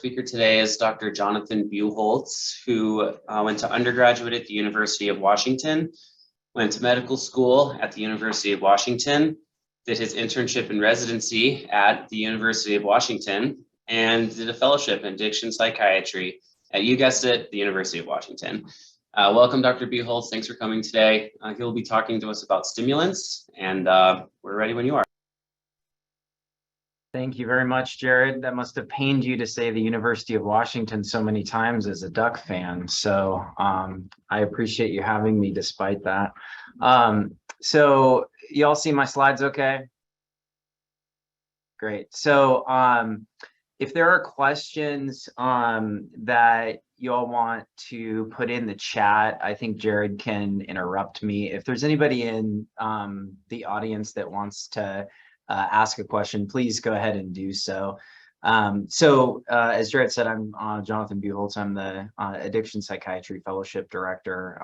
Speaker today is Dr. Jonathan Buchholz, who went to undergraduate at the University of Washington, went to medical school at the University of Washington, did his internship and residency at the University of Washington, and did a fellowship in addiction psychiatry at, you guessed it, the University of Washington. Welcome, Dr. Buchholz. Thanks for coming today. He'll be talking to us about stimulants, and we're ready when you are. Thank you very much, Jared. That must have pained you to say the University of Washington so many times as a Duck fan. So I appreciate you having me despite that. So you all see my slides okay? Great. So if there are questions that you all want to put in the chat, I think Jared can interrupt me. If there's anybody in the audience that wants to ask a question, please go ahead and do so. As Jared said, I'm Jonathan Buchholz. I'm the Addiction Psychiatry Fellowship Director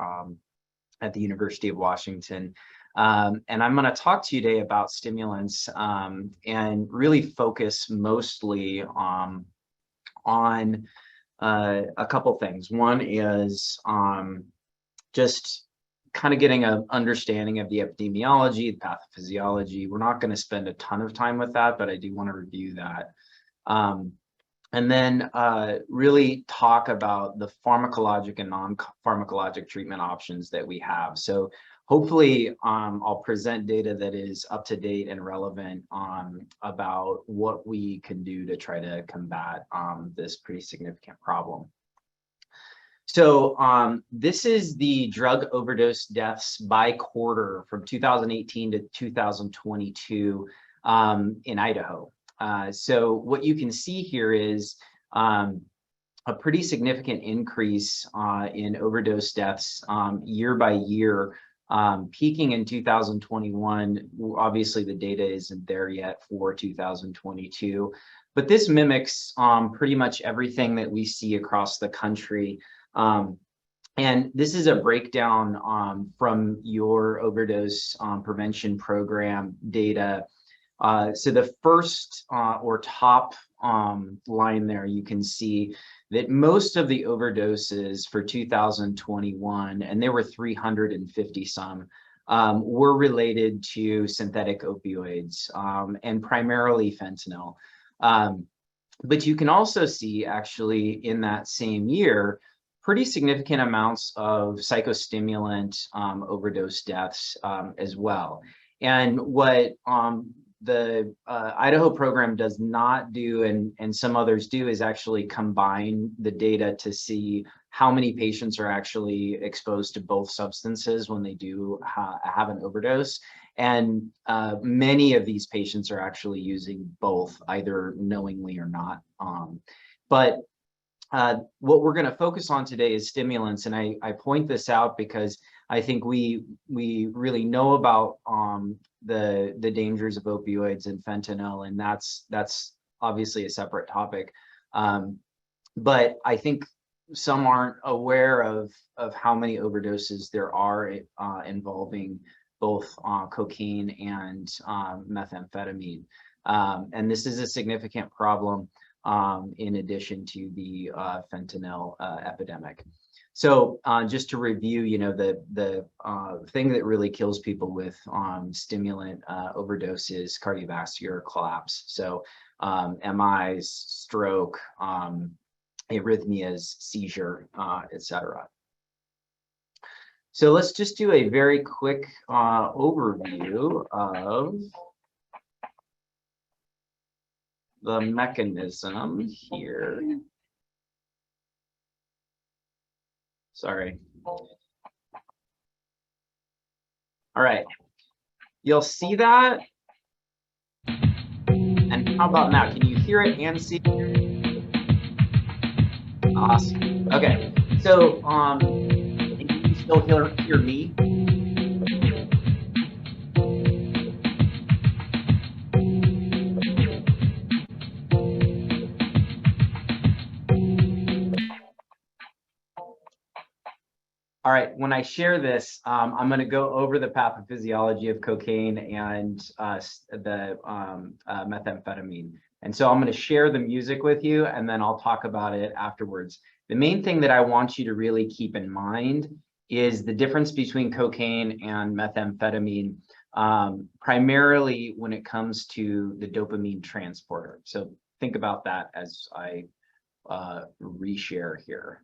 at the University of Washington. And I'm going to talk to you today about stimulants and really focus mostly on a couple things. One is just kind of getting an understanding of the epidemiology, the pathophysiology. We're not going to spend a ton of time with that, but I do want to review that. And then really talk about the pharmacologic and non-pharmacologic treatment options that we have. So hopefully I'll present data that is up to date and relevant about what we can do to try to combat this pretty significant problem. So this is the drug overdose deaths by quarter from 2018 to 2022 in Idaho. So what you can see here is a pretty significant increase in overdose deaths year by year, peaking in 2021. Obviously, the data isn't there yet for 2022, but this mimics pretty much everything that we see across the country. And this is a breakdown from your overdose prevention program data. So the first or top line there, you can see that most of the overdoses for 2021, and there were 350 some, were related to synthetic opioids and primarily fentanyl. But you can also see actually in that same year, pretty significant amounts of psychostimulant overdose deaths as well. And what the Idaho program does not do, and some others do, is actually combine the data to see how many patients are actually exposed to both substances when they do have an overdose. And many of these patients are actually using both, either knowingly or not. What we're going to focus on today is stimulants, and I point this out because I think we really know about the dangers of opioids and fentanyl, and that's obviously a separate topic. But I think some aren't aware of how many overdoses there are involving both cocaine and methamphetamine, and this is a significant problem. In addition to the fentanyl epidemic. So just to review, the thing that really kills people with stimulant overdose is cardiovascular collapse. So MIs, stroke, arrhythmias, seizure, etc. So let's just do a very quick overview of the mechanism here. Sorry. All right. You'll see that. And how about now? Can you hear it and see it? Awesome. Okay. So, can you still hear me? All right, when I share this, I'm going to go over the pathophysiology of cocaine and the methamphetamine. And so I'm going to share the music with you, and then I'll talk about it afterwards. The main thing that I want you to really keep in mind is the difference between cocaine and methamphetamine, primarily when it comes to the dopamine transporter. So think about that as I reshare here.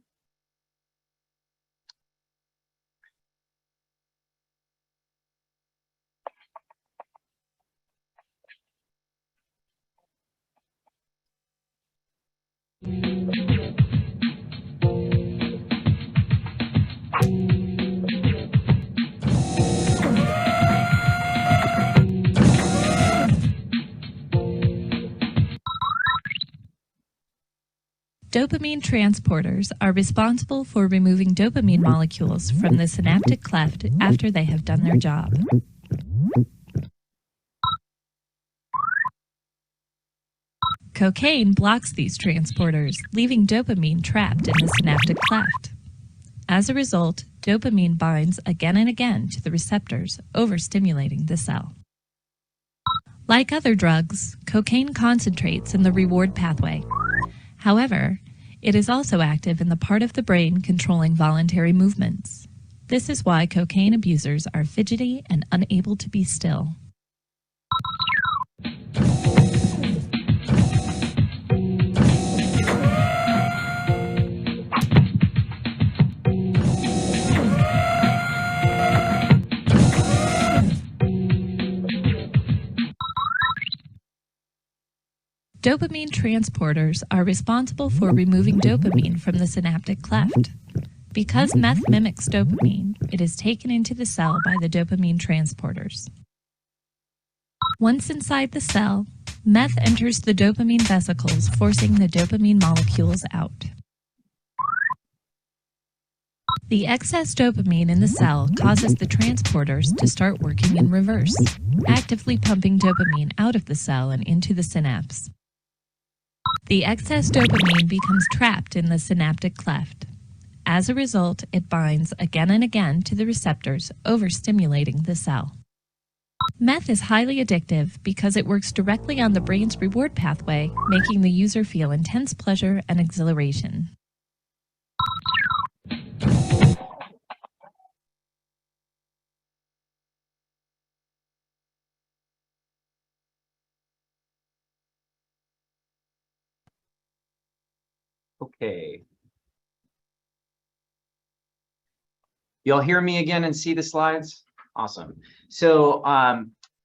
Dopamine transporters are responsible for removing dopamine molecules from the synaptic cleft after they have done their job. Cocaine blocks these transporters, leaving dopamine trapped in the synaptic cleft. As a result, dopamine binds again and again to the receptors, overstimulating the cell. Like other drugs, cocaine concentrates in the reward pathway. However, it is also active in the part of the brain controlling voluntary movements. This is why cocaine abusers are fidgety and unable to be still. Dopamine transporters are responsible for removing dopamine from the synaptic cleft. Because meth mimics dopamine, it is taken into the cell by the dopamine transporters. Once inside the cell, meth enters the dopamine vesicles, forcing the dopamine molecules out. The excess dopamine in the cell causes the transporters to start working in reverse, actively pumping dopamine out of the cell and into the synapse. The excess dopamine becomes trapped in the synaptic cleft. As a result, it binds again and again to the receptors, overstimulating the cell. Meth is highly addictive because it works directly on the brain's reward pathway, making the user feel intense pleasure and exhilaration. Okay. You'll hear me again and see the slides? Awesome. So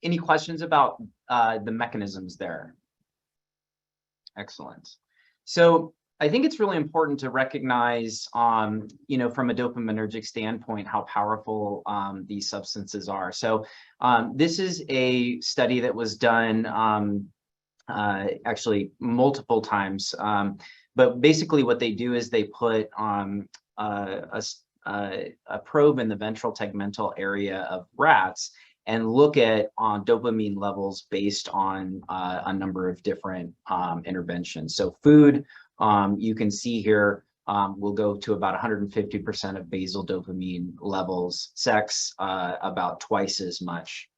any questions about the mechanisms there? Excellent. So I think it's really important to recognize, from a dopaminergic standpoint, how powerful these substances are. So this is a study that was done actually multiple times. But basically what they do is they put a probe in the ventral tegmental area of rats and look at dopamine levels based on a number of different interventions. So food, you can see here, will go to about 150% of basal dopamine levels. Sex, about twice as much.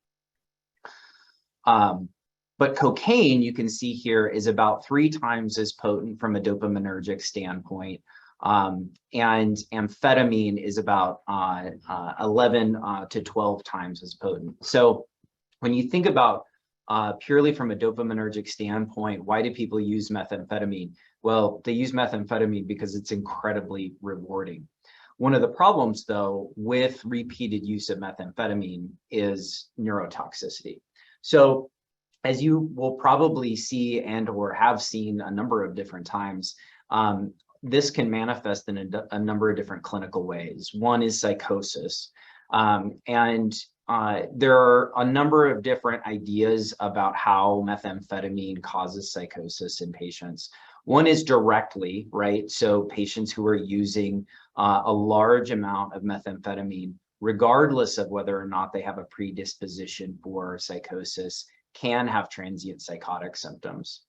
But cocaine, you can see here, is about 3 times as potent from a dopaminergic standpoint. And amphetamine is about 11 to 12 times as potent. So when you think about purely from a dopaminergic standpoint, why do people use methamphetamine? Well, they use methamphetamine because it's incredibly rewarding. One of the problems, though, with repeated use of methamphetamine is neurotoxicity. So as you will probably see and or have seen a number of different times, this can manifest in a number of different clinical ways. One is psychosis. There are a number of different ideas about how methamphetamine causes psychosis in patients. One is directly, right? So patients who are using a large amount of methamphetamine, regardless of whether or not they have a predisposition for psychosis, can have transient psychotic symptoms.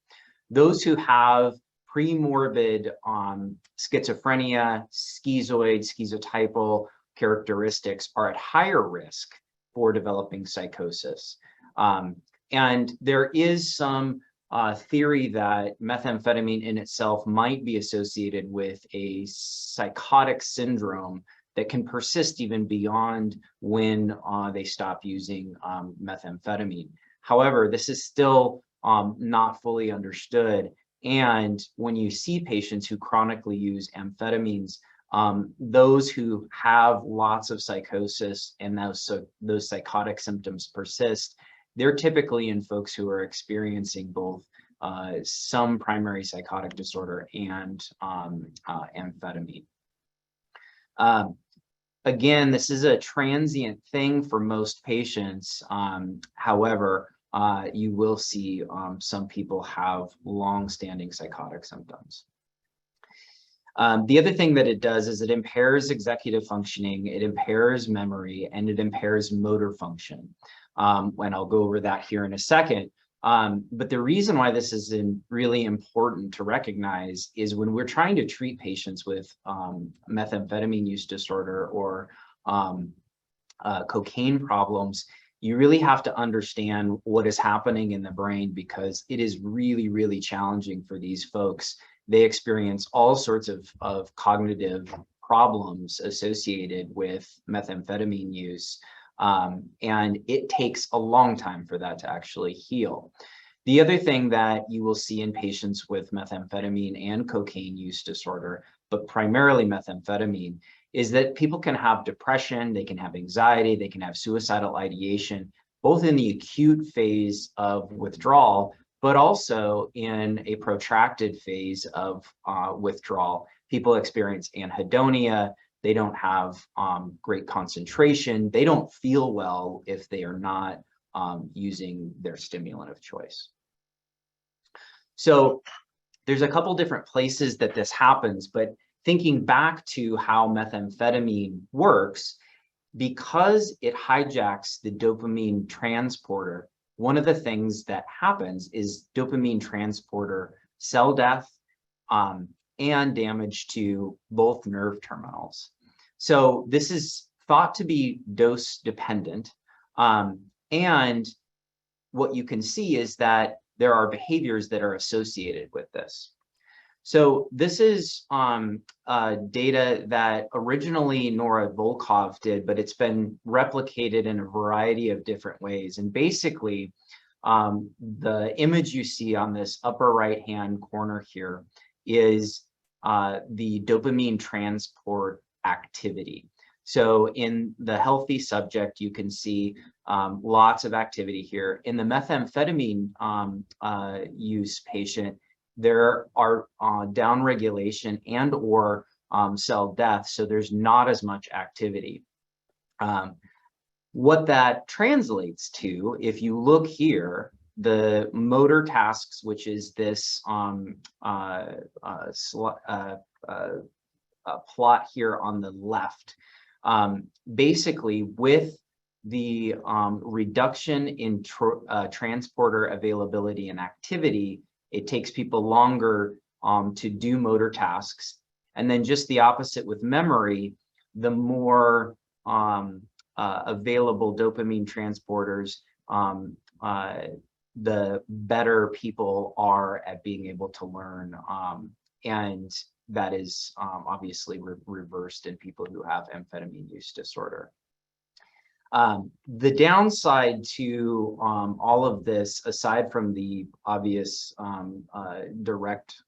Those who have premorbid schizophrenia, schizoid, schizotypal characteristics are at higher risk for developing psychosis. And there is some theory that methamphetamine in itself might be associated with a psychotic syndrome that can persist even beyond when they stop using methamphetamine. However, this is still not fully understood. And when you see patients who chronically use amphetamines, those who have lots of psychosis and those psychotic symptoms persist, they're typically in folks who are experiencing both some primary psychotic disorder and amphetamine. Again, this is a transient thing for most patients. However, you will see some people have long-standing psychotic symptoms. The other thing that it does is it impairs executive functioning, it impairs memory, and it impairs motor function. And I'll go over that here in a second. But the reason why this is really important to recognize is when we're trying to treat patients with methamphetamine use disorder or cocaine problems, you really have to understand what is happening in the brain, because it is really, really challenging for these folks. They experience all sorts of cognitive problems associated with methamphetamine use. And it takes a long time for that to actually heal. The other thing that you will see in patients with methamphetamine and cocaine use disorder, but primarily methamphetamine, is that people can have depression, they can have anxiety, they can have suicidal ideation, both in the acute phase of withdrawal, but also in a protracted phase of withdrawal. People experience anhedonia. They don't have great concentration. They don't feel well if they are not using their stimulant of choice. So there's a couple different places that this happens, but thinking back to how methamphetamine works, because it hijacks the dopamine transporter, one of the things that happens is dopamine transporter cell death, and damage to both nerve terminals. So this is thought to be dose dependent. And what you can see is that there are behaviors that are associated with this. So this is data that originally Nora Volkov did, but it's been replicated in a variety of different ways. And basically, the image you see on this upper right-hand corner here is the dopamine transport activity. So in the healthy subject, you can see lots of activity here. In the methamphetamine use patient, there are downregulation and or cell death, so there's not as much activity. What that translates to, if you look here, the motor tasks, which is this plot here on the left, basically with the reduction in transporter availability and activity, it takes people longer to do motor tasks. And then just the opposite with memory, the more available dopamine transporters, the better people are at being able to learn. And that is obviously reversed in people who have amphetamine use disorder. The downside to all of this, aside from the obvious direct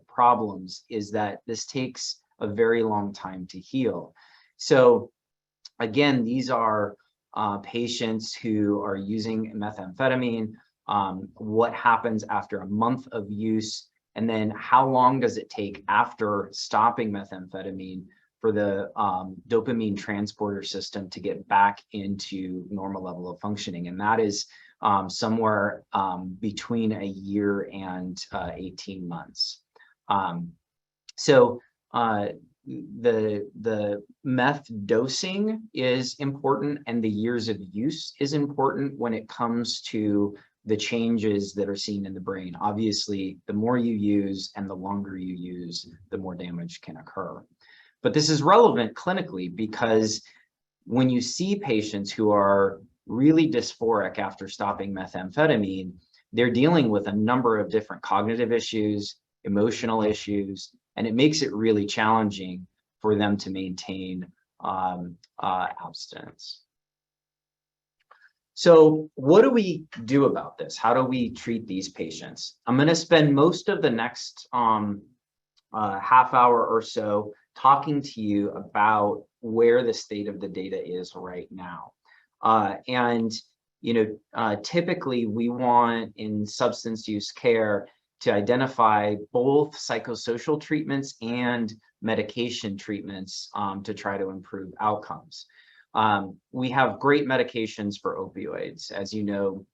problems, is that this takes a very long time to heal. So again, these are patients who are using methamphetamine. What happens after a month of use, and then how long does it take after stopping methamphetamine for the dopamine transporter system to get back into normal level of functioning? And that is somewhere between a year and 18 months. So the meth dosing is important, and the years of use is important when it comes to the changes that are seen in the brain. Obviously, the more you use and the longer you use, the more damage can occur. But this is relevant clinically, because when you see patients who are really dysphoric after stopping methamphetamine, they're dealing with a number of different cognitive issues, emotional issues, and it makes it really challenging for them to maintain abstinence. So what do we do about this? How do we treat these patients? I'm going to spend most of the next half hour or so talking to you about where the state of the data is right now. Typically we want in substance use care to identify both psychosocial treatments and medication treatments to try to improve outcomes. We have great medications for opioids, as you know.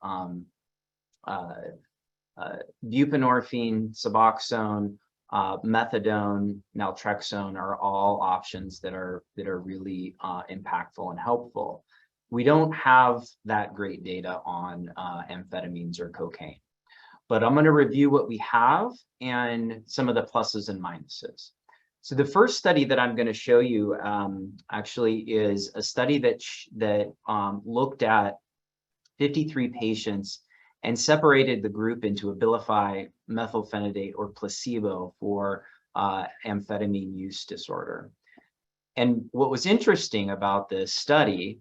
Buprenorphine, Suboxone, methadone, naltrexone are all options that are really impactful and helpful. We don't have that great data on amphetamines or cocaine, but I'm going to review what we have and some of the pluses and minuses. So the first study that I'm going to show you actually is a study that looked at 53 patients and separated the group into Abilify, methylphenidate, or placebo for amphetamine use disorder. And what was interesting about this study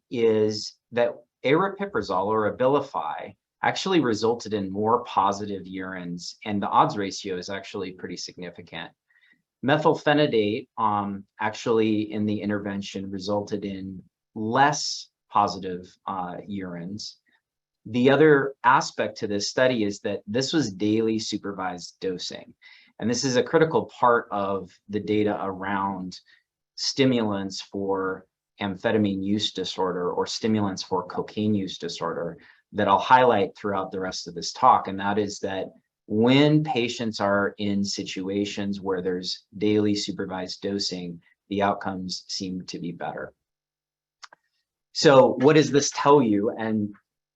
is that aripiprazole or Abilify actually resulted in more positive urines, and the odds ratio is actually pretty significant. Methylphenidate actually in the intervention resulted in less positive urines. The other aspect to this study is that this was daily supervised dosing. And this is a critical part of the data around stimulants for amphetamine use disorder or stimulants for cocaine use disorder that I'll highlight throughout the rest of this talk. And that is that when patients are in situations where there's daily supervised dosing, the outcomes seem to be better. So what does this tell you? And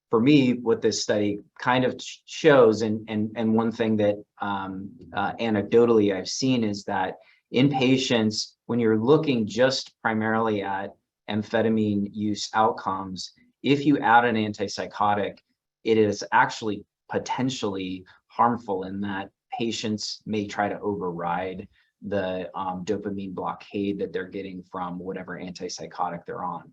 for me, what this study kind of shows, and one thing that anecdotally I've seen is that in patients, when you're looking just primarily at amphetamine use outcomes, if you add an antipsychotic, it is actually potentially harmful in that patients may try to override the dopamine blockade that they're getting from whatever antipsychotic they're on.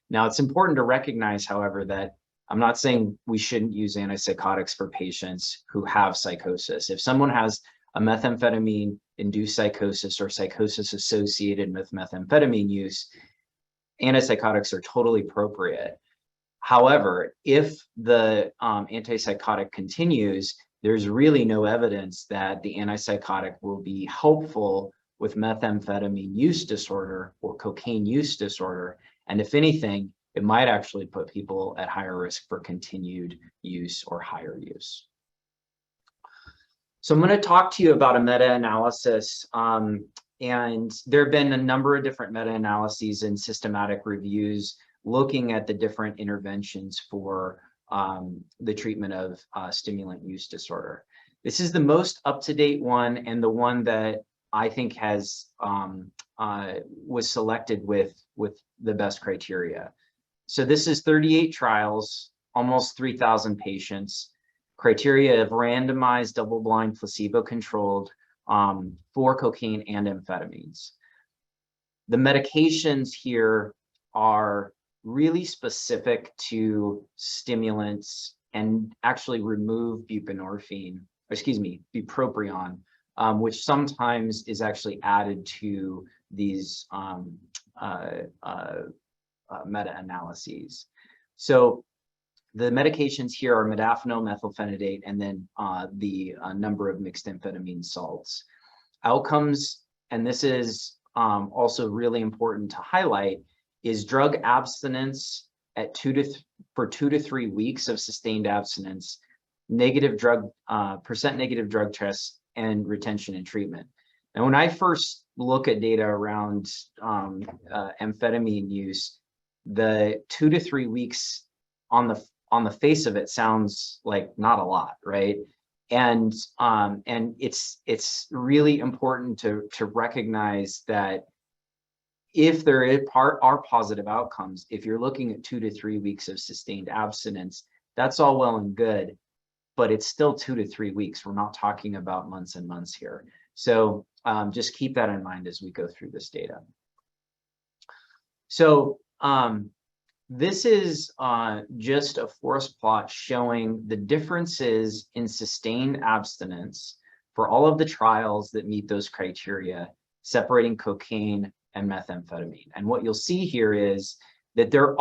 Now, it's important to recognize, however, that I'm not saying we shouldn't use antipsychotics for patients who have psychosis. If someone has a methamphetamine-induced psychosis or psychosis associated with methamphetamine use, antipsychotics are totally appropriate. However, if the antipsychotic continues, there's really no evidence that the antipsychotic will be helpful with methamphetamine use disorder or cocaine use disorder. And if anything, it might actually put people at higher risk for continued use or higher use. So I'm going to talk to you about a meta-analysis, and there have been a number of different meta-analyses and systematic reviews looking at the different interventions for the treatment of stimulant use disorder. This is the most up-to-date one and the one that I think has was selected with the best criteria. So this is 38 trials, almost 3,000 patients, criteria of randomized, double-blind, placebo-controlled for cocaine and amphetamines. The medications here are really specific to stimulants and actually remove buprenorphine, bupropion, which sometimes is actually added to these meta-analyses. So the medications here are modafinil, methylphenidate, and then the number of mixed amphetamine salts. Outcomes, and this is also really important to highlight, is drug abstinence at for 2 to 3 weeks of sustained abstinence, negative drug percent negative drug tests, and retention and treatment. And when I first look at data around amphetamine use, the 2 to 3 weeks on the face of it sounds like not a lot, right? And it's really important to recognize that if there are positive outcomes, if you're looking at 2 to 3 weeks of sustained abstinence, that's all well and good. but it's still 2 to 3 weeks. We're not talking about months and months here. So just keep that in mind as we go through this data. So this is just a forest plot showing the differences in sustained abstinence for all of the trials that meet those criteria, separating cocaine and methamphetamine. And what you'll see here is that there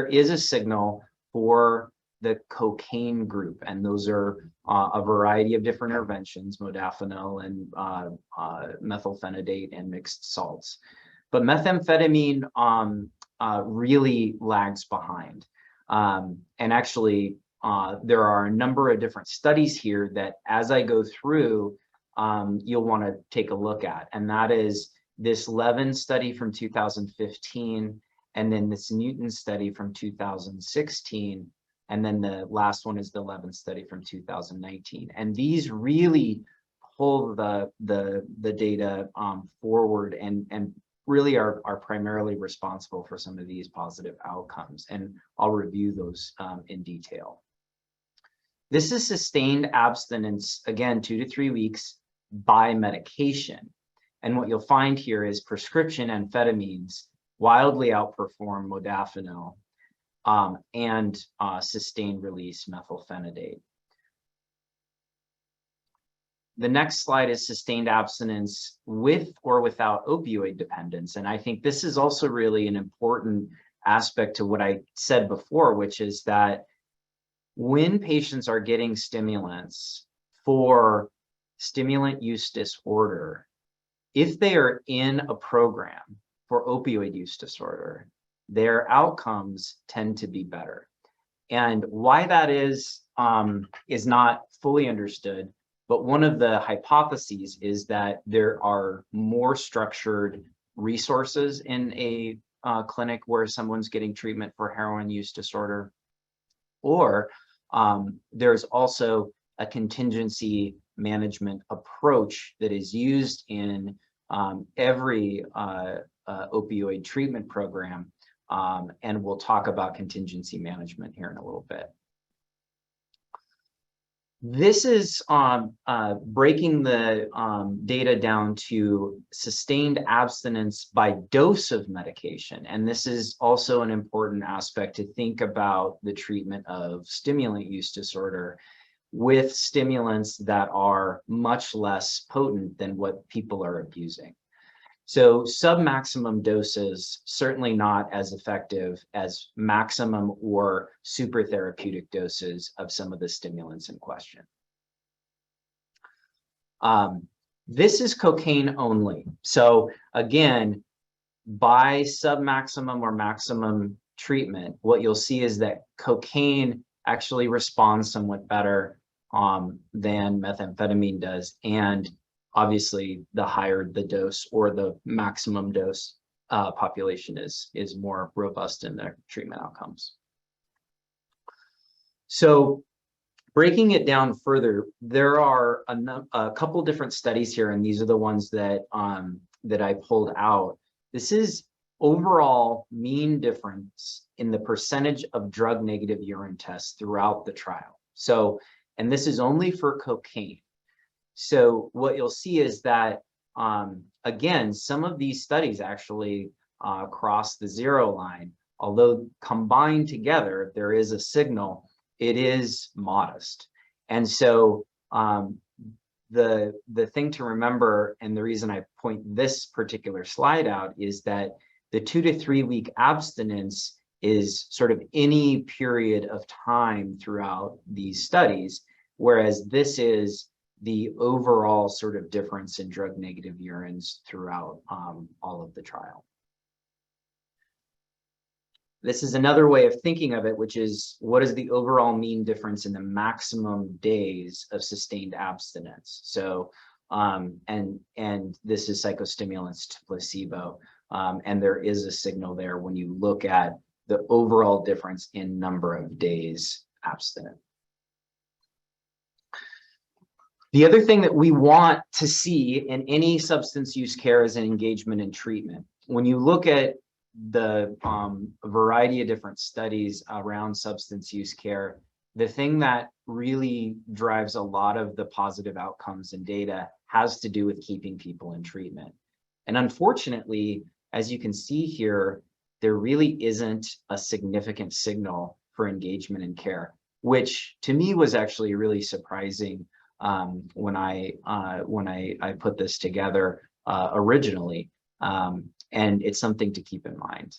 is a signal for the cocaine group, and those are a variety of different interventions, modafinil and methylphenidate and mixed salts. But methamphetamine really lags behind. And actually, there are a number of different studies here that as I go through, you'll want to take a look at. And that is this Levin study from 2015, and then this Newton study from 2016. And then the last one is the Levin study from 2019. And these really pull the data forward and really are primarily responsible for some of these positive outcomes. And I'll review those in detail. This is sustained abstinence, again, 2 to 3 weeks by medication. And what you'll find here is prescription amphetamines wildly outperform modafinil and sustained release methylphenidate. The next slide is sustained abstinence with or without opioid dependence. And I think this is also really an important aspect to what I said before, which is that when patients are getting stimulants for stimulant use disorder, if they are in a program for opioid use disorder, their outcomes tend to be better. And why that is not fully understood. But one of the hypotheses is that there are more structured resources in a clinic where someone's getting treatment for heroin use disorder, or there's also a contingency management approach that is used in every opioid treatment program. And we'll talk about contingency management here in a little bit. This is breaking the data down to sustained abstinence by dose of medication. And this is also an important aspect to think about the treatment of stimulant use disorder with stimulants that are much less potent than what people are abusing. So sub-maximum doses, certainly not as effective as maximum or super therapeutic doses of some of the stimulants in question. This is cocaine only. So again, by sub-maximum or maximum treatment, what you'll see is that cocaine actually responds somewhat better than methamphetamine does. And obviously, the higher the dose or the maximum dose population is more robust in their treatment outcomes. So breaking it down further, there are a couple different studies here, and these are the ones that I pulled out. This is overall mean difference in the percentage of drug-negative urine tests throughout the trial. So, and this is only for cocaine. So what you'll see is that, again, some of these studies actually cross the zero line. Although combined together, there is a signal, it is modest. And so the thing to remember, and the reason I point this particular slide out, is that the 2 to 3 week abstinence is sort of any period of time throughout these studies, whereas this is the overall sort of difference in drug-negative urines throughout all of the trial. This is another way of thinking of it, which is what is the overall mean difference in the maximum days of sustained abstinence? So, and this is psychostimulants to placebo. And there is a signal there when you look at the overall difference in number of days abstinent. The other thing that we want to see in any substance use care is an engagement in treatment. When you look at the variety of different studies around substance use care, the thing that really drives a lot of the positive outcomes and data has to do with keeping people in treatment. And unfortunately, as you can see here, there really isn't a significant signal for engagement in care, which to me was actually really surprising when I put this together originally. And it's something to keep in mind.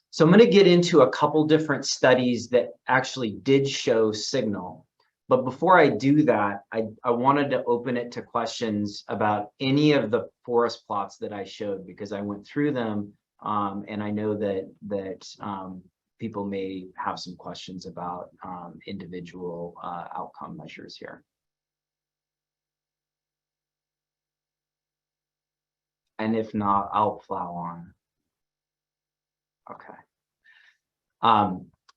So I'm going to get into a couple different studies that actually did show signal. But before I do that, I wanted to open it to questions about any of the forest plots that I showed, because I went through them, and I know that people may have some questions about individual outcome measures here. And if not, I'll plow on. Okay.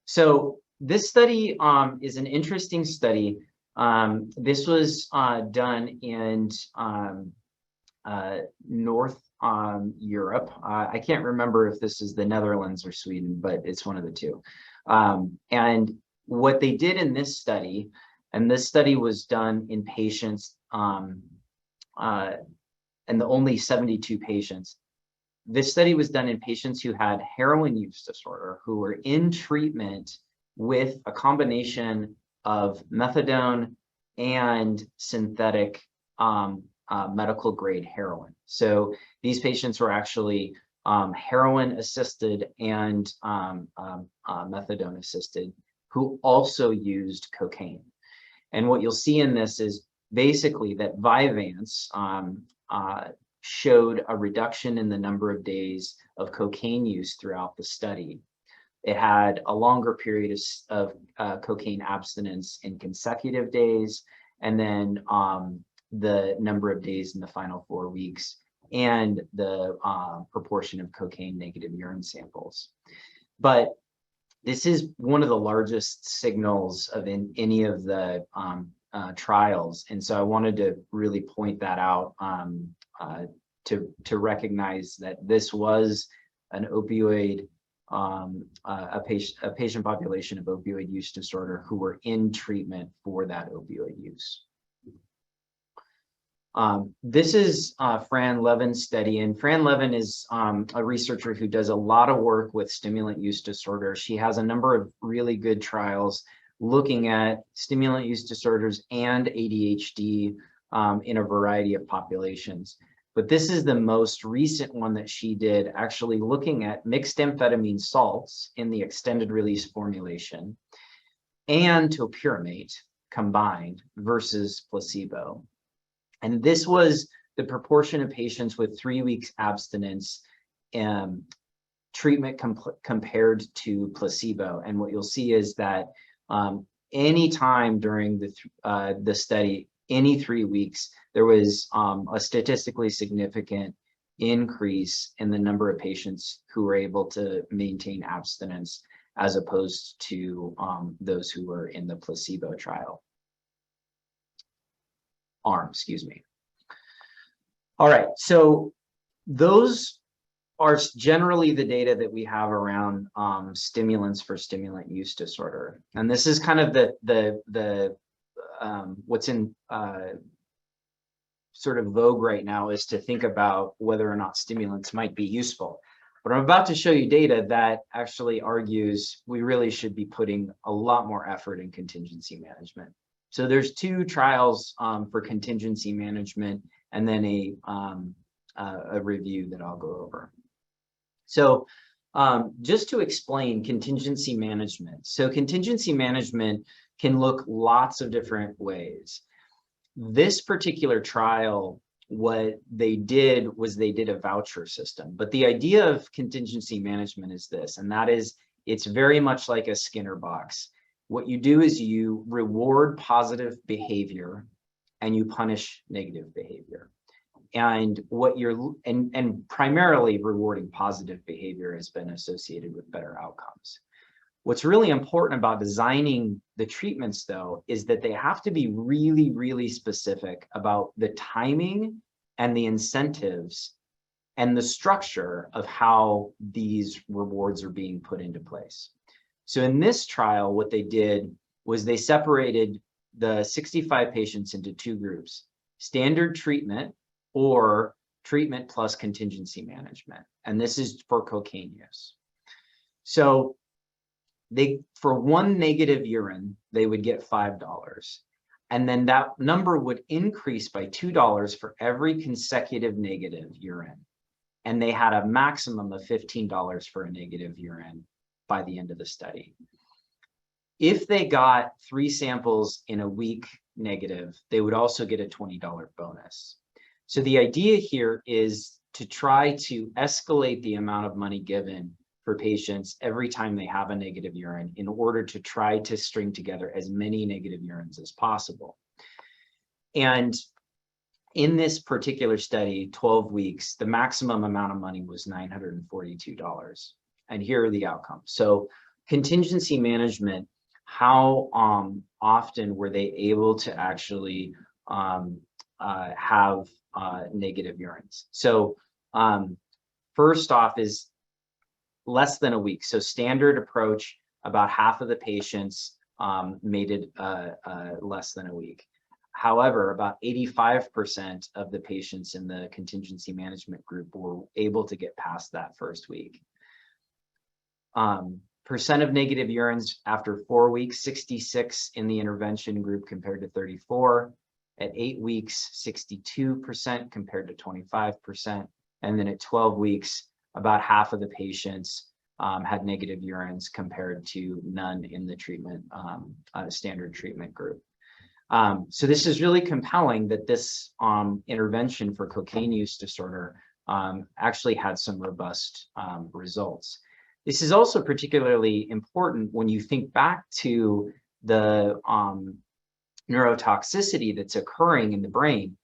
So this study is an interesting study. This was done in North Europe. I can't remember if this is the Netherlands or Sweden, but it's one of the two. And what they did in this study, and this study was done in patients, and the only 72 patients. This study was done in patients who had heroin use disorder, who were in treatment with a combination of methadone and synthetic medical grade heroin. So these patients were actually heroin assisted and methadone assisted, who also used cocaine. And what you'll see in this is basically that Vyvanse showed a reduction in the number of days of cocaine use throughout the study. It had a longer period of cocaine abstinence in consecutive days, and then the number of days in the final 4 weeks, and the proportion of cocaine negative urine samples. But this is one of the largest signals of any of the trials. And so I wanted to really point that out to recognize that this was an opioid, a patient population of opioid use disorder who were in treatment for that opioid use. This is Fran Levin's study, and Fran Levin is a researcher who does a lot of work with stimulant use disorder. She has a number of really good trials looking at stimulant use disorders and ADHD in a variety of populations. But this is the most recent one that she did, actually looking at mixed amphetamine salts in the extended release formulation and topiramate combined versus placebo. And this was the proportion of patients with 3 weeks abstinence treatment compared to placebo. And what you'll see is that any time during the study, any 3 weeks, there was a statistically significant increase in the number of patients who were able to maintain abstinence as opposed to those who were in the placebo trial arm, excuse me. All right, so those are generally the data that we have around stimulants for stimulant use disorder. And this is kind of the what's in sort of vogue right now, is to think about whether or not stimulants might be useful. But I'm about to show you data that actually argues we really should be putting a lot more effort in contingency management. So there's 2 trials for contingency management, and then a review that I'll go over. So just to explain contingency management. So contingency management can look lots of different ways. This particular trial, what they did was they did a voucher system. But the idea of contingency management is this, and that is it's very much like a Skinner box. What you do is you reward positive behavior and you punish negative behavior. And what you're and primarily rewarding positive behavior has been associated with better outcomes. What's really important about designing the treatments, though, is that they have to be really, really specific about the timing and the incentives and the structure of how these rewards are being put into place. So in this trial, what they did was they separated the 65 patients into two groups: standard treatment or treatment plus contingency management. And this is for cocaine use. So for one negative urine, they would get $5. And then that number would increase by $2 for every consecutive negative urine. And they had a maximum of $15 for a negative urine by the end of the study. If they got 3 samples in a week negative, they would also get a $20 bonus. So the idea here is to try to escalate the amount of money given for patients every time they have a negative urine in order to try to string together as many negative urines as possible. And in this particular study, 12 weeks, the maximum amount of money was $942. And here are the outcomes. So contingency management, how often were they able to actually have negative urines? So first off is less than a week. So standard approach, about half of the patients made it less than a week. However, about 85% of the patients in the contingency management group were able to get past that first week. Percent of negative urines after 4 weeks, 66 in the intervention group compared to 34. At 8 weeks, 62% compared to 25. And then at 12 weeks, about half of the patients had negative urines compared to none in the treatment, standard treatment group. So this is really compelling that this intervention for cocaine use disorder actually had some robust results. This is also particularly important when you think back to the neurotoxicity that's occurring in the brain.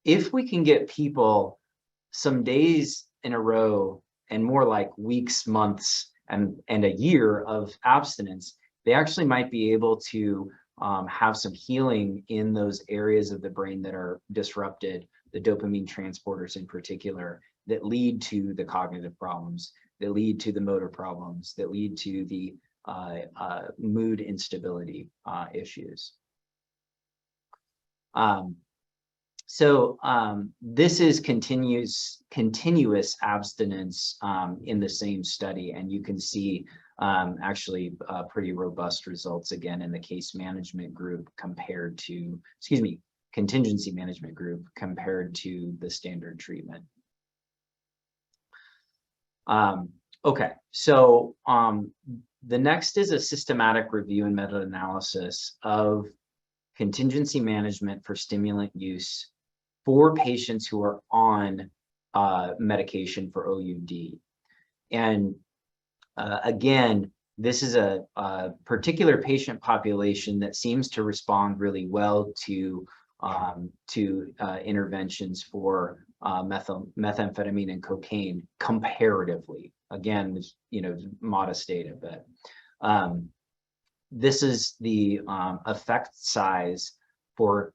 If we can get people some days in a row and more like weeks, months, and a year of abstinence, they actually might be able to have some healing in those areas of the brain that are disrupted, the dopamine transporters in particular, that lead to the cognitive problems, that lead to the motor problems, that lead to the mood instability issues. This is continuous abstinence in the same study, and you can see actually pretty robust results again in the case management group compared to, contingency management group compared to the standard treatment. Okay, so the next is a systematic review and meta-analysis of contingency management for stimulant use for patients who are on medication for OUD. And again, this is a particular patient population that seems to respond really well to interventions for methamphetamine and cocaine comparatively. Again, modest data, but this is the effect size for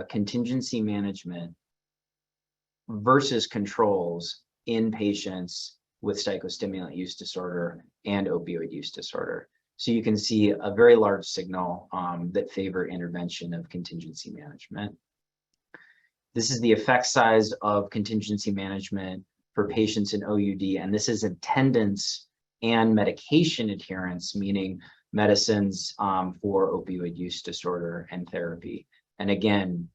contingency management versus controls in patients with psychostimulant use disorder and opioid use disorder. So you can see a very large signal that favor intervention of contingency management. This is the effect size of contingency management for patients in OUD, and this is attendance and medication adherence, meaning medicines for opioid use disorder and therapy. And again,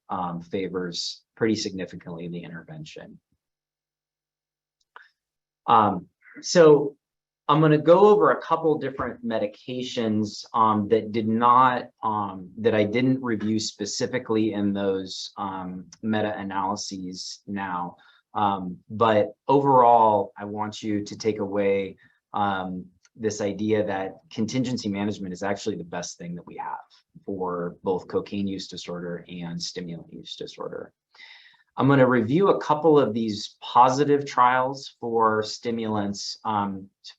favors pretty significantly the intervention. So I'm going to go over a couple different medications that I didn't review specifically in those meta-analyses now. But overall, I want you to take away this idea that contingency management is actually the best thing that we have for both cocaine use disorder and stimulant use disorder. I'm going to review a couple of these positive trials for stimulants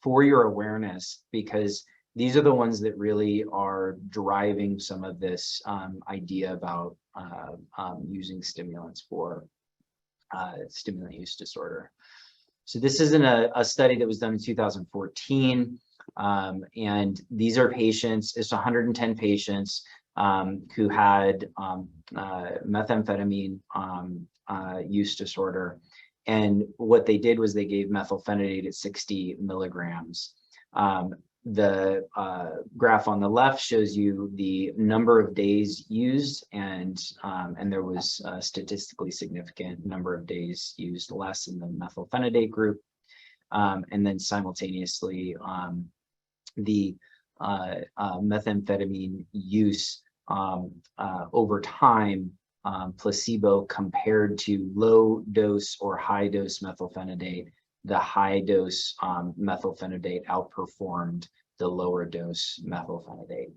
for your awareness, because these are the ones that really are driving some of this idea about using stimulants for stimulant use disorder. So this is in a study that was done in 2014. And these are patients, it's 110 patients who had methamphetamine use disorder. And what they did was they gave methylphenidate at 60 milligrams. The graph on the left shows you the number of days used, and there was a statistically significant number of days used less in the methylphenidate group. And then simultaneously, the methamphetamine use over time, placebo compared to low dose or high dose methylphenidate, the high dose methylphenidate outperformed the lower dose methylphenidate.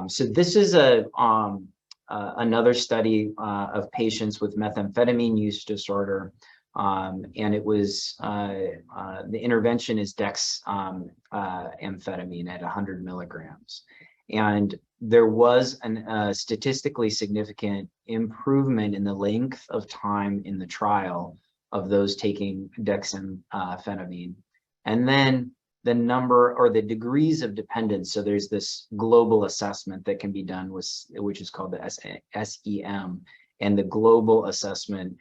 So this is another study of patients with methamphetamine use disorder. And it was, the intervention is dexamphetamine at 100 milligrams. And there was a statistically significant improvement in the length of time in the trial of those taking dexamphetamine. And then the number or the degrees of dependence. So there's this global assessment that can be done with, which is called the SEM. And the global assessment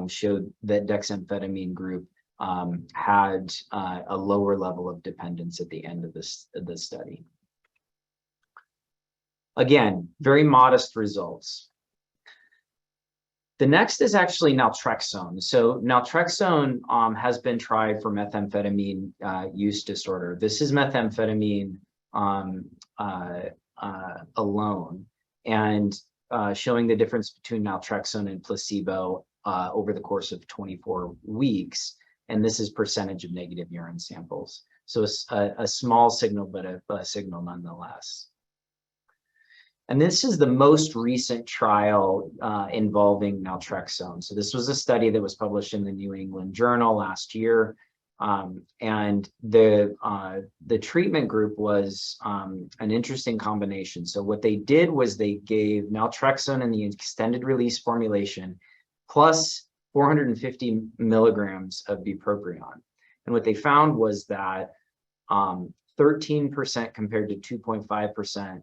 showed that dexamphetamine group had a lower level of dependence at the end of the study. Again, very modest results. The next is actually naltrexone. So naltrexone has been tried for methamphetamine use disorder. This is methamphetamine alone, and showing the difference between naltrexone and placebo over the course of 24 weeks. And this is percentage of negative urine samples. So a small signal, but a signal nonetheless. And this is the most recent trial involving naltrexone. So this was a study that was published in the New England Journal last year. And the treatment group was an interesting combination. So what they did was they gave naltrexone in the extended release formulation plus 450 milligrams of bupropion. And what they found was that 13% compared to 2.5%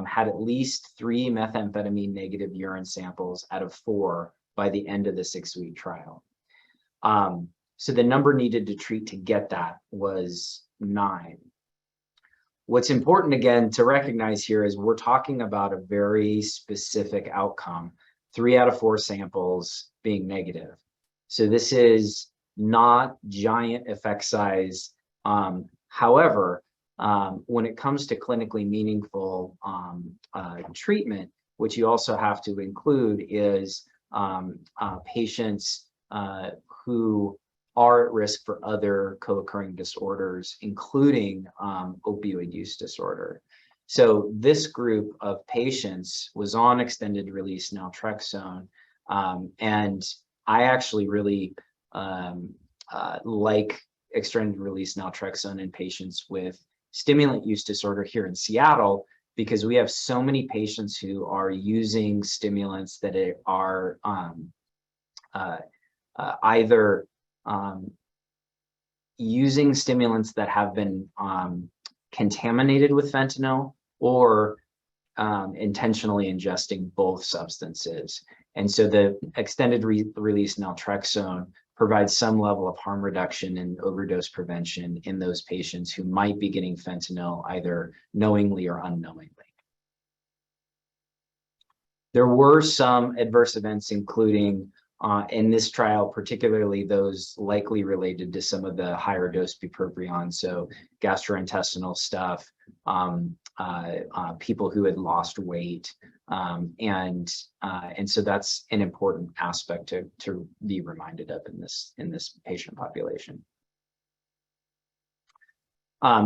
had at least 3 methamphetamine negative urine samples out of 4 by the end of the 6-week trial. So the number needed to treat to get that was 9. What's important again to recognize here is we're talking about a very specific outcome, 3 out of 4 samples being negative. So this is not giant effect size. However, when it comes to clinically meaningful treatment, which you also have to include is patients who are at risk for other co-occurring disorders, including opioid use disorder. So this group of patients was on extended release naltrexone, and I actually really like extended release naltrexone in patients with stimulant use disorder here in Seattle, because we have so many patients who are using stimulants that are either using stimulants that have been contaminated with fentanyl or intentionally ingesting both substances. And so the extended release naltrexone provides some level of harm reduction and overdose prevention in those patients who might be getting fentanyl either knowingly or unknowingly. There were some adverse events, including in this trial, particularly those likely related to some of the higher dose bupropion, so gastrointestinal stuff, people who had lost weight, and so that's an important aspect to be reminded of in this patient population.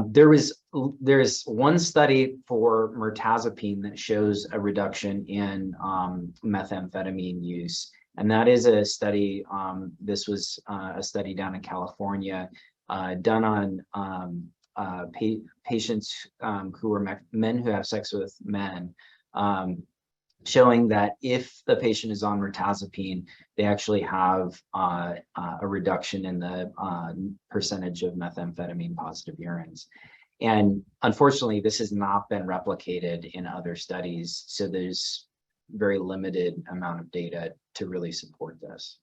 There's one study for mirtazapine that shows a reduction in methamphetamine use. And that is a study, this was a study down in California, done on patients who were men who have sex with men. showing that if the patient is on mirtazapine, they actually have a reduction in the percentage of methamphetamine positive urines. And unfortunately, this has not been replicated in other studies. So there's very limited amount of data to really support this.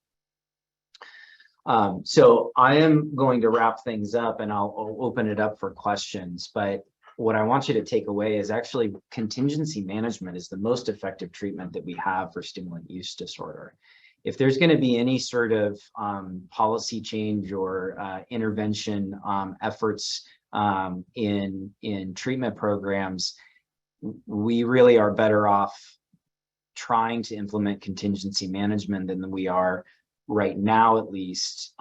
So I am going to wrap things up and I'll open it up for questions. But what I want you to take away is actually contingency management is the most effective treatment that we have for stimulant use disorder. If there's going to be any sort of policy change or intervention efforts in treatment programs, we really are better off trying to implement contingency management than we are right now, at least,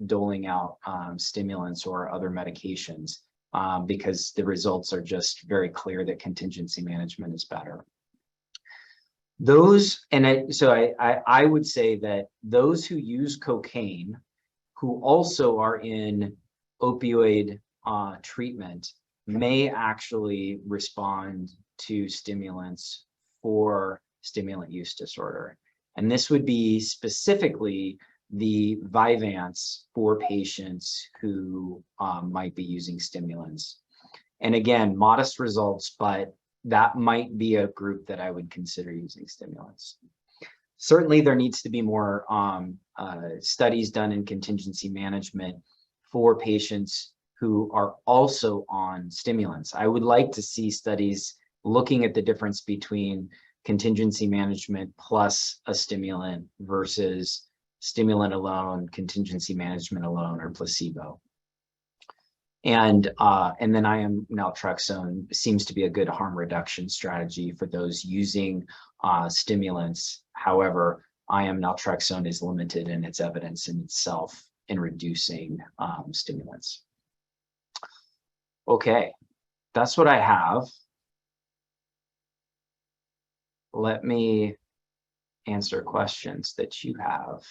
doling out stimulants or other medications, because the results are just very clear that contingency management is better. I would say that those who use cocaine, who also are in opioid treatment, may actually respond to stimulants for stimulant use disorder. And this would be specifically the Vyvanse for patients who might be using stimulants. And again, modest results, but that might be a group that I would consider using stimulants. Certainly, there needs to be more studies done in contingency management for patients who are also on stimulants. I would like to see studies looking at the difference between contingency management plus a stimulant versus stimulant alone, contingency management alone, or placebo. And then IM naltrexone seems to be a good harm reduction strategy for those using stimulants. However, IM naltrexone is limited in its evidence in itself in reducing stimulants. Okay, that's what I have. Let me answer questions that you have.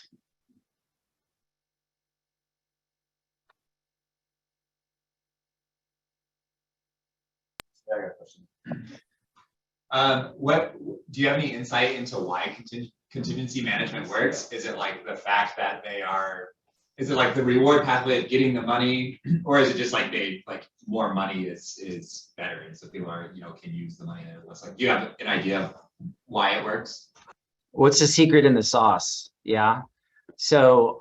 I got a question. What do you have any insight into why contingency management works? Is it like the fact that is it like the reward pathway of getting the money, or is it just like more money is better, and so people are can use the money and less? Like, do you have an idea of why it works? What's the secret in the sauce? Yeah. So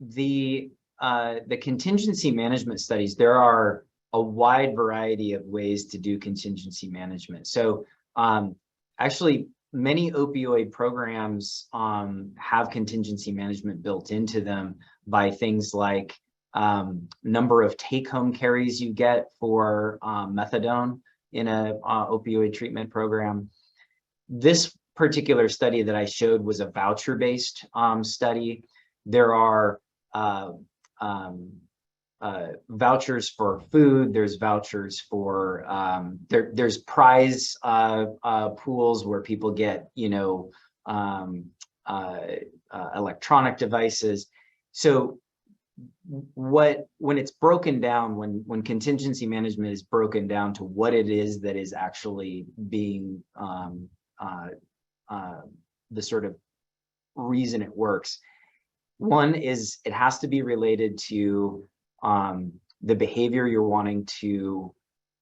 the contingency management studies, there are a wide variety of ways to do contingency management. So actually, many opioid programs have contingency management built into them by things like number of take-home carries you get for methadone in a opioid treatment program. This particular study that I showed was a voucher-based study. There are vouchers for food, there's vouchers for there's prize pools where people get electronic devices. So when it's broken down, when contingency management is broken down to what it is that is actually being the sort of reason it works, one is it has to be related to the behavior you're wanting to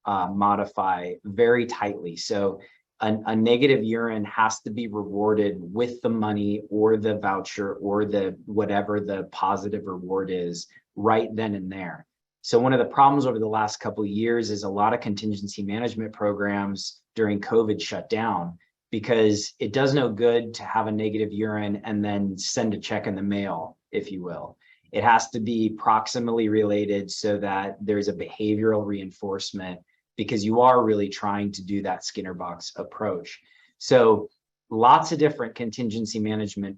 modify very tightly. So a negative urine has to be rewarded with the money or the voucher or the whatever the positive reward is right then and there. So one of the problems over the last couple of years is a lot of contingency management programs during COVID shut down because it does no good to have a negative urine and then send a check in the mail, if you will. It has to be proximally related so that there's a behavioral reinforcement, because you are really trying to do that Skinner box approach. So lots of different contingency management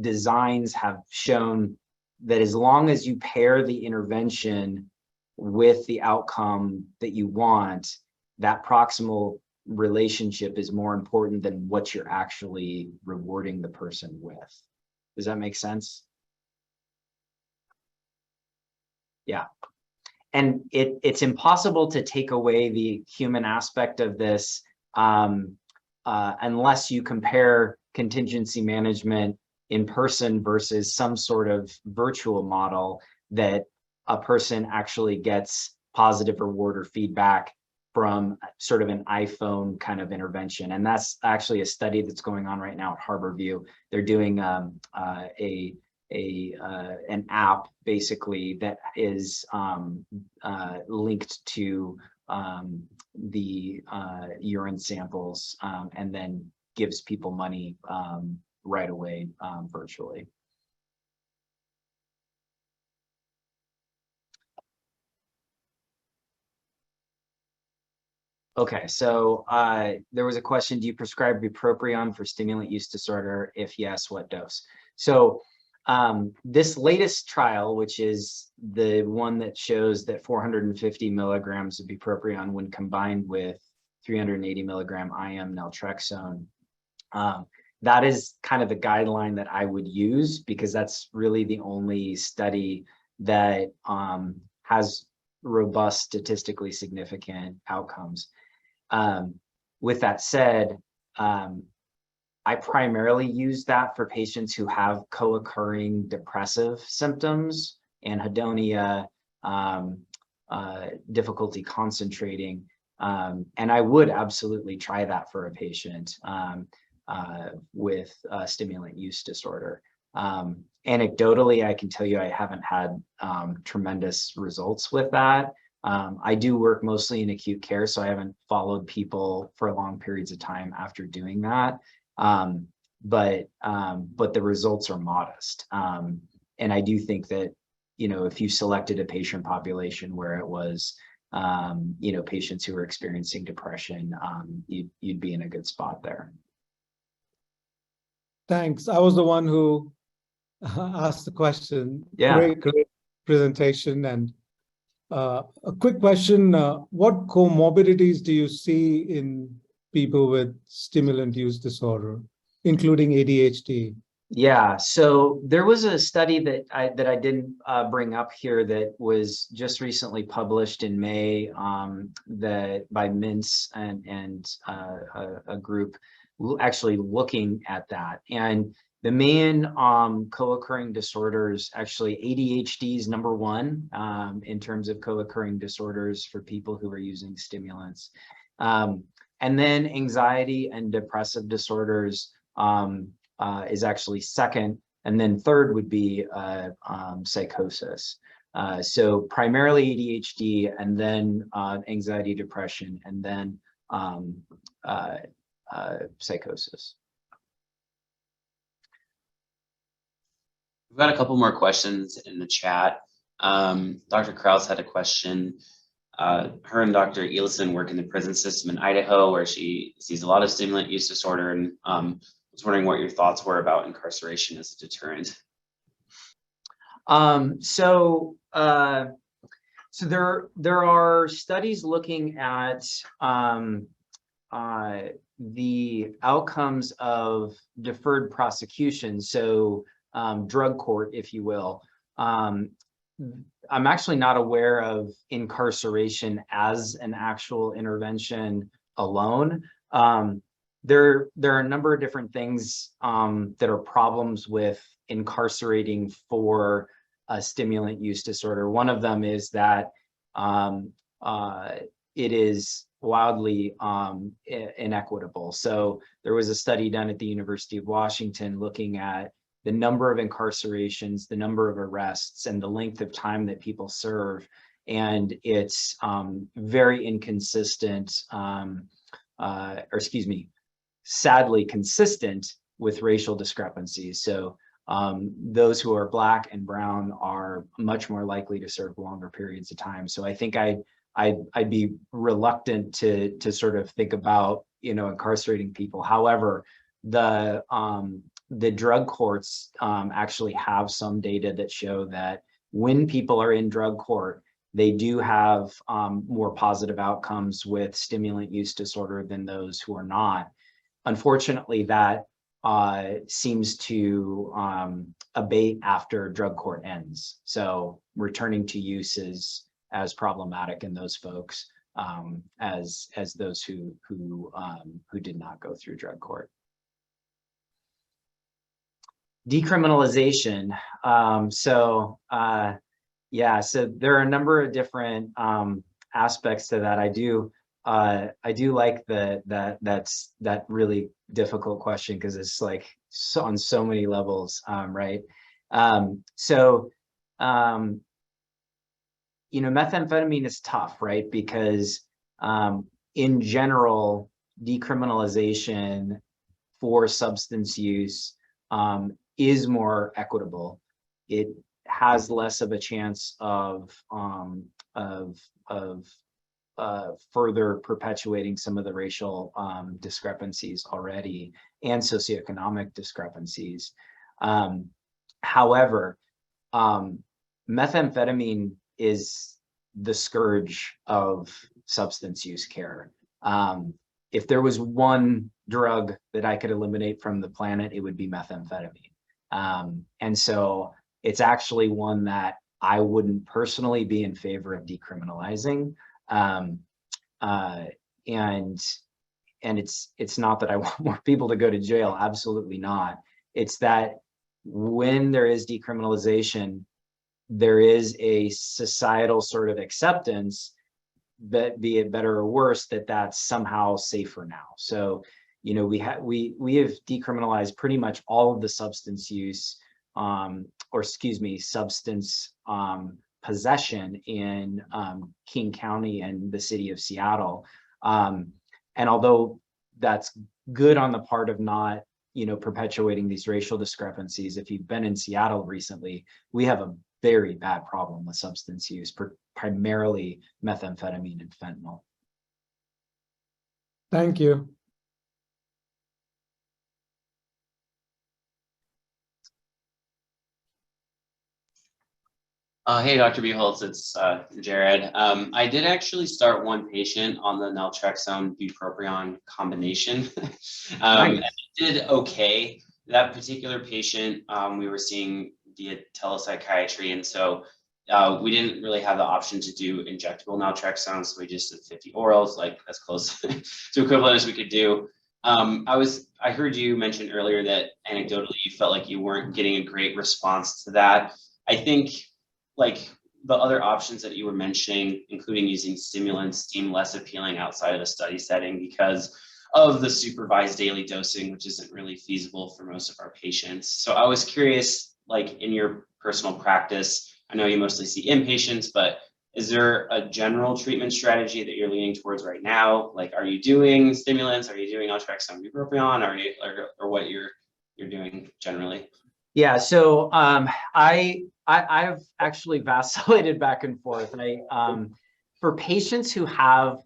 designs have shown that as long as you pair the intervention with the outcome that you want, that proximal relationship is more important than what you're actually rewarding the person with. Does that make sense? Yeah. and it's impossible to take away the human aspect of this unless you compare contingency management in person versus some sort of virtual model that a person actually gets positive reward or feedback from sort of an iPhone kind of intervention. And that's actually a study that's going on right now at Harborview. They're doing an app basically that is linked to the urine samples and then gives people money right away virtually. Okay, so there was a question, do you prescribe bupropion for stimulant use disorder? If yes, what dose? So this latest trial, which is the one that shows that 450 milligrams of bupropion when combined with 380 milligram IM naltrexone, that is kind of the guideline that I would use, because that's really the only study that has robust, statistically significant outcomes. With that said, I primarily use that for patients who have co-occurring depressive symptoms, anhedonia, difficulty concentrating, and I would absolutely try that for a patient with stimulant use disorder. Anecdotally, I can tell you I haven't had tremendous results with that. I do work mostly in acute care, so I haven't followed people for long periods of time after doing that. But the results are modest. And I do think that, you know, if you selected a patient population where it was, you know, patients who were experiencing depression, you'd be in a good spot there. Thanks. I was the one who asked the question. Yeah. Great presentation. And a quick question, what comorbidities do you see in people with stimulant use disorder, including ADHD? Yeah, so there was a study that I didn't bring up here that was just recently published in May that by Mintz and a group actually looking at that. And the main co-occurring disorders, actually ADHD is number one in terms of co-occurring disorders for people who are using stimulants. And then anxiety and depressive disorders is actually second. And then third would be psychosis. So primarily ADHD, and then anxiety, depression, and then psychosis. We've got a couple more questions in the chat. Dr. Krause had a question. Her and Dr. Elison work in the prison system in Idaho, where she sees a lot of stimulant use disorder, and was wondering what your thoughts were about incarceration as a deterrent. So there are studies looking at the outcomes of deferred prosecution. So drug court, if you will. I'm actually not aware of incarceration as an actual intervention alone. There are a number of different things that are problems with incarcerating for a stimulant use disorder. One of them is that it is wildly inequitable. So there was a study done at the University of Washington looking at the number of incarcerations, the number of arrests, and the length of time that people serve. And it's very inconsistent, sadly consistent with racial discrepancies. So those who are Black and brown are much more likely to serve longer periods of time. So I think I'd be reluctant to sort of think about, you know, incarcerating people. However, the drug courts actually have some data that show that when people are in drug court, they do have more positive outcomes with stimulant use disorder than those who are not. Unfortunately, that seems to abate after drug court ends. So returning to use is as problematic in those folks as those who did not go through drug court. Decriminalization. Yeah, so there are a number of different aspects to that. I do like that really difficult question, because it's like on so many levels, right? You know, methamphetamine is tough, right? Because in general, decriminalization for substance use is more equitable. It has less of a chance of further perpetuating some of the racial discrepancies already, and socioeconomic discrepancies. However, methamphetamine is the scourge of substance use care. If there was one drug that I could eliminate from the planet, it would be methamphetamine. And so it's actually one that I wouldn't personally be in favor of decriminalizing. And it's not that I want more people to go to jail, absolutely not. It's that when there is decriminalization, there is a societal sort of acceptance that, be it better or worse, that that's somehow safer now. So, you know, we have decriminalized pretty much all of the substance use, substance possession in King County and the city of Seattle. And although that's good on the part of not, you know, perpetuating these racial discrepancies, if you've been in Seattle recently, we have a very bad problem with substance use, primarily methamphetamine and fentanyl. Thank you. Hey, Dr. Buchholz, it's Jared. I did actually start one patient on the naltrexone bupropion combination. Nice. And it did okay. That particular patient, we were seeing via telepsychiatry, and so we didn't really have the option to do injectable naltrexone, so we just did 50 orals, like as close to equivalent as we could do. I heard you mention earlier that anecdotally you felt like you weren't getting a great response to that. I think like the other options that you were mentioning, including using stimulants, seem less appealing outside of the study setting because of the supervised daily dosing, which isn't really feasible for most of our patients. So I was curious, like in your personal practice, I know you mostly see inpatients, but is there a general treatment strategy that you're leaning towards right now? Like, are you doing stimulants? Are you doing naltrexone bupropion? Are you, or what you're doing generally? Yeah, so I've actually vacillated back and forth. For patients who have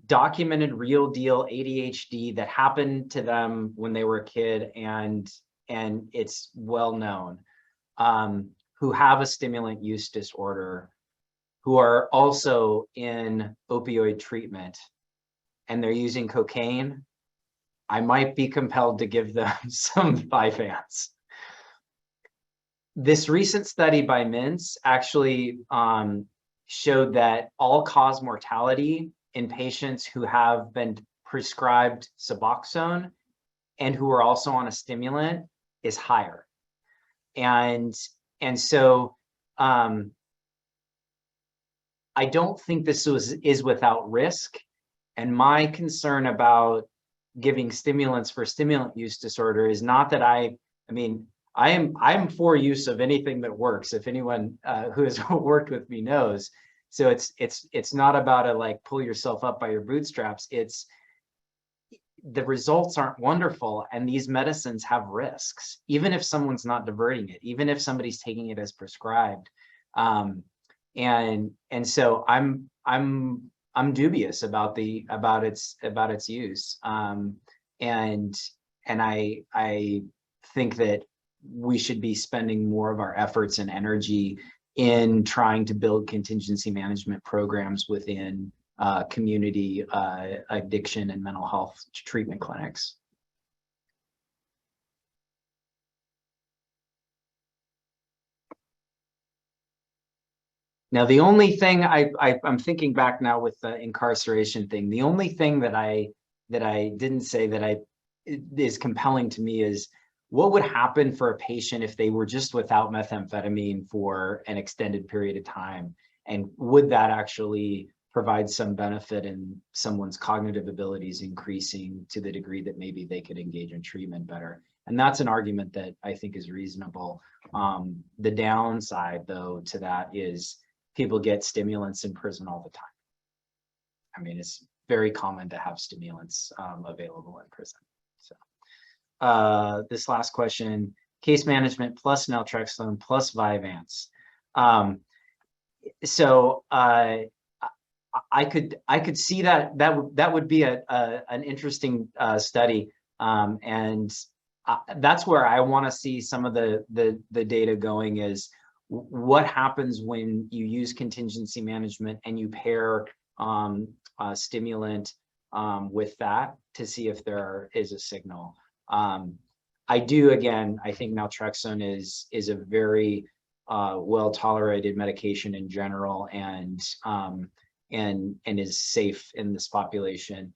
documented real deal ADHD that happened to them when they were a kid, and it's well known, who have a stimulant use disorder, who are also in opioid treatment, and they're using cocaine, I might be compelled to give them some Vyvanse. This recent study by Mintz actually showed that all-cause mortality in patients who have been prescribed Suboxone and who are also on a stimulant is higher. And so I don't think this is without risk. And my concern about giving stimulants for stimulant use disorder is not that I mean, I'm for use of anything that works. If anyone who has worked with me knows. So it's not about a like pull yourself up by your bootstraps. It's the results aren't wonderful, and these medicines have risks, even if someone's not diverting it, even if somebody's taking it as prescribed. And so I'm dubious about its use. And I think that we should be spending more of our efforts and energy in trying to build contingency management programs within community addiction and mental health treatment clinics. Now, the only thing I'm thinking back now with the incarceration thing, the only thing that I didn't say that is compelling to me is what would happen for a patient if they were just without methamphetamine for an extended period of time, and would that actually provide some benefit in someone's cognitive abilities increasing to the degree that maybe they could engage in treatment better. And that's an argument that I think is reasonable. The downside, though, to that is people get stimulants in prison all the time. I mean, it's very common to have stimulants available in prison. So this last question, case management plus naltrexone plus Vyvanse. I could see that would be an interesting study, and that's where I want to see some of the data going, is what happens when you use contingency management and you pair stimulant with that to see if there is a signal. I think naltrexone is a very well tolerated medication in general, and is safe in this population.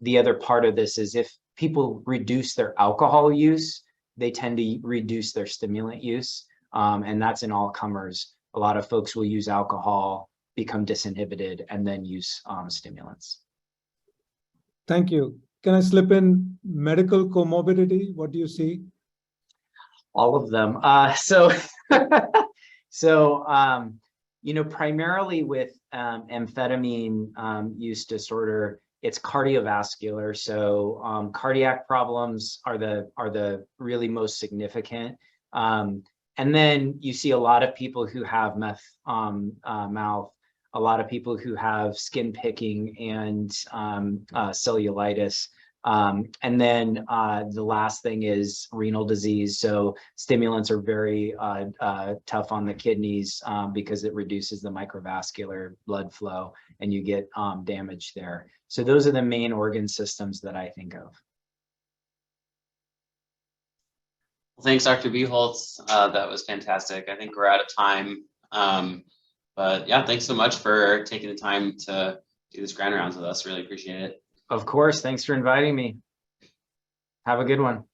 The other part of this is if people reduce their alcohol use, they tend to reduce their stimulant use, and that's in all comers. A lot of folks will use alcohol, become disinhibited, and then use stimulants. Thank you. Can I slip in medical comorbidity? What do you see? All of them. Primarily with amphetamine use disorder, it's cardiovascular. So cardiac problems are the really most significant. And then you see a lot of people who have meth mouth, a lot of people who have skin picking and cellulitis. And then the last thing is renal disease. So stimulants are very tough on the kidneys because it reduces the microvascular blood flow and you get damage there. So those are the main organ systems that I think of. Well, thanks, Dr. Buchholz. That was fantastic. I think we're out of time. But yeah, thanks so much for taking the time to do this grand rounds with us. Really appreciate it. Of course. Thanks for inviting me. Have a good one.